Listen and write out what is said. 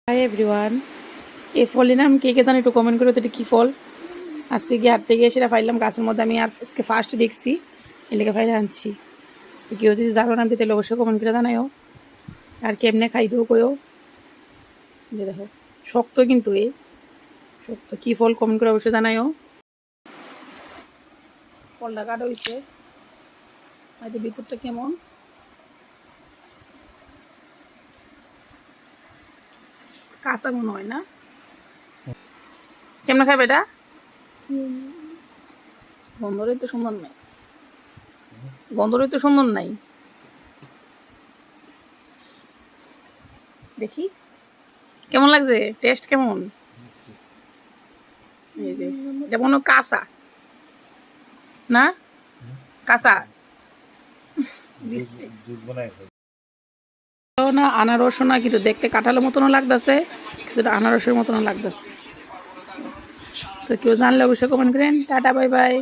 Hi everyone, এই ফলের নাম কে কে জানে একটু কমেন্ট করে তো এটা কী ফল। আজকে গিয়ে হাঁটতে গিয়ে সেটা ফাইলাম গাছের মধ্যে, আমি আর আজকে ফার্স্ট দেখছি, এলাকা ফাইলে আনছি। তো কেউ যদি জানো নামটি তাহলে অবশ্যই কমেন্ট করে জানাইও, আর কেমনে খাইতেও কইও। যে দেখো শক্ত, কিন্তু এই শক্ত কী ফল কমেন্ট করে অবশ্যই জানাইও। ফলটা কাটা হয়েছে, আর ভিতরটা কেমন কাঁচা মনে হয় না, কেমন খাবে এটা? গন্ধরই তো সুন্দর নাই, গন্ধরই তো সুন্দর নাই। দেখি কেমন লাগছে, টেস্ট কেমন। এই যে এটা মনে হয় কাঁচা না, কাঁচা না, আনারস না, কিন্তু দেখতে কাঁঠালের মতনও লাগতেছে, কিছুটা আনারসের মতনও লাগতেছে। তো কেউ জানলে অবশ্যই কমেন্ট করেন। Tata, bye bye.